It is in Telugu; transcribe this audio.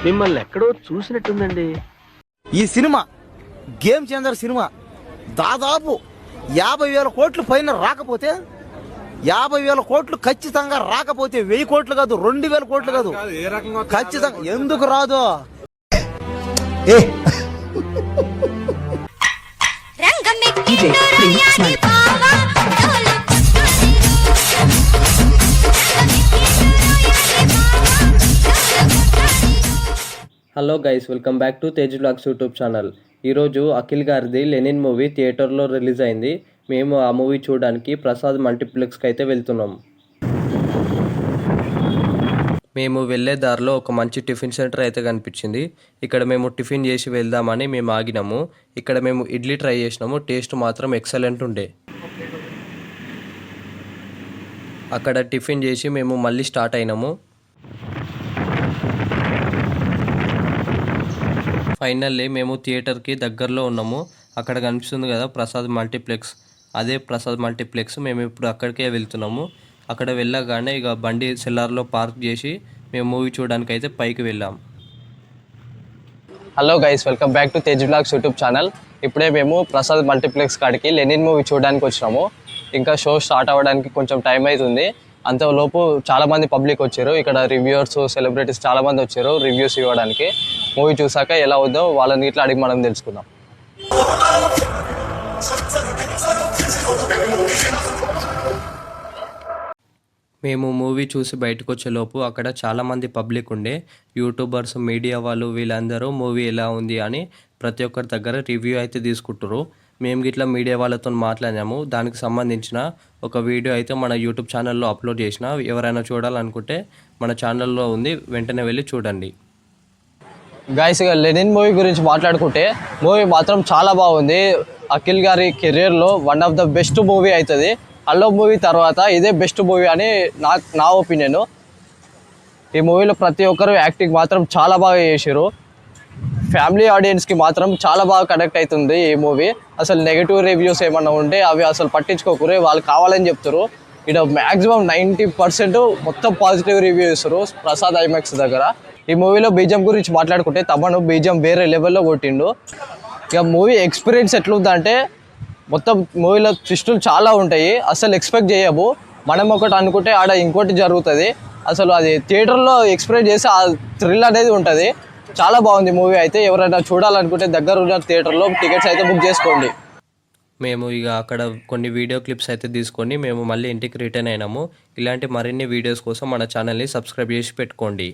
మిమ్మల్ని ఎక్కడో చూసినట్టుందండి. ఈ సినిమా గేమ్ చేంజర్ సినిమా దాదాపు 50,000 కోట్లు పైన రాకపోతే 50,000 కోట్లు ఖచ్చితంగా రాకపోతే 1000 కోట్లు కాదు 2,000 కోట్లు కాదు ఖచ్చితంగా ఎందుకు రాదు. Hello guys, welcome back to Tej vlogs YouTube channel. ఈరోజు అఖిల్ గారిది లెనిన్ మూవీ థియేటర్లో రిలీజ్ అయింది. మేము ఆ మూవీ చూడడానికి ప్రసాద్ మల్టీప్లెక్స్కి అయితే వెళ్తున్నాం. మేము వెళ్ళే దారిలో ఒక మంచి టిఫిన్ సెంటర్ అయితే కనిపించింది. ఇక్కడ మేము టిఫిన్ చేసి వెళ్దామని మేము ఆగినాము. ఇక్కడ మేము ఇడ్లీ ట్రై చేసినాము. టేస్ట్ మాత్రం ఎక్సలెంట్ ఉండే. అక్కడ టిఫిన్ చేసి మేము మళ్ళీ స్టార్ట్ అయినాము. ఫైనల్లీ మేము థియేటర్కి దగ్గరలో ఉన్నాము. అక్కడ కనిపిస్తుంది కదా ప్రసాద్ మల్టీప్లెక్స్, అదే ప్రసాద్ మల్టీప్లెక్స్. మేము ఇప్పుడు అక్కడికే వెళ్తున్నాము. అక్కడ వెళ్ళగానే ఇక బండి సెల్లార్లో పార్క్ చేసి మేము మూవీ చూడడానికి అయితే పైకి వెళ్ళాం. Hello guys, welcome back to Tej vlogs YouTube channel. ఇప్పుడే మేము ప్రసాద్ మల్టీప్లెక్స్ కాడికి లెనిన్ మూవీ చూడడానికి వచ్చినాము. ఇంకా షో స్టార్ట్ అవ్వడానికి కొంచెం టైం అవుతుంది. అంతలోపు చాలామంది పబ్లిక్ వచ్చారు. ఇక్కడ రివ్యూవర్స్, సెలబ్రిటీస్ చాలామంది వచ్చారు రివ్యూస్ ఇవ్వడానికి. మూవీ చూసాక ఎలా ఉందో వాళ్ళని ఇట్లా అడిగి మనం తెలుసుకుందాం. మేము మూవీ చూసి బయటకు వచ్చేలోపు అక్కడ చాలామంది పబ్లిక్ ఉండే. యూట్యూబర్స్, మీడియా వాళ్ళు వీళ్ళందరూ మూవీ ఎలా ఉంది అని ప్రతి ఒక్కరి దగ్గర రివ్యూ అయితే తీసుకుంటారు. మేము గిట్లా మీడియా వాళ్ళతో మాట్లాడాము. దానికి సంబంధించిన ఒక వీడియో అయితే మన యూట్యూబ్ ఛానల్లో అప్లోడ్ చేసిన. ఎవరైనా చూడాలనుకుంటే మన ఛానల్లో ఉంది, వెంటనే వెళ్ళి చూడండి. గైస్, ఇక లెనిన్ మూవీ గురించి మాట్లాడుకుంటే మూవీ మాత్రం చాలా బాగుంది. అఖిల్ గారి కెరియర్లో one of the best movie అవుతుంది. హలో మూవీ తర్వాత ఇదే బెస్ట్ మూవీ అని నా ఒపీనియన్. ఈ మూవీలో ప్రతి ఒక్కరు యాక్టింగ్ మాత్రం చాలా బాగా చేశారు. ఫ్యామిలీ ఆడియన్స్కి మాత్రం చాలా బాగా కనెక్ట్ అవుతుంది ఈ మూవీ. అసలు నెగిటివ్ రివ్యూస్ ఏమన్నా ఉంటే అవి అసలు పట్టించుకోకూరే, వాళ్ళు కావాలని చెప్తారు. ఇక్కడ మ్యాక్సిమం 90% మొత్తం పాజిటివ్ రివ్యూ ఇస్తారు ప్రసాద్ ఐమాక్స్ దగ్గర. ఈ మూవీలో బీజం గురించి మాట్లాడుకుంటే తమను బీజం వేరే లెవెల్లో కొట్టిండు. ఇక మూవీ ఎక్స్పీరియన్స్ ఎట్లుందంటే మొత్తం మూవీలో ట్విస్టులు చాలా ఉంటాయి. అసలు ఎక్స్పెక్ట్ చేయము. మనం ఒకటి అనుకుంటే ఆడ ఇంకోటి జరుగుతుంది. అసలు అది థియేటర్లో ఎక్స్పీరియన్స్ చేసి ఆ థ్రిల్ అనేది ఉంటుంది. చాలా బాగుంది మూవీ అయితే. ఎవరైనా చూడాలనుకుంటే దగ్గర ఉన్న థియేటర్లో టికెట్స్ అయితే బుక్ చేసుకోండి. మేము ఇక అక్కడ కొన్ని వీడియో క్లిప్స్ అయితే తీసుకొని మేము మళ్ళీ ఇంటికి రిటర్న్ అయినాము. ఇలాంటి మరిన్ని వీడియోస్ కోసం మన ఛానల్ని సబ్స్క్రైబ్ చేసి పెట్టుకోండి.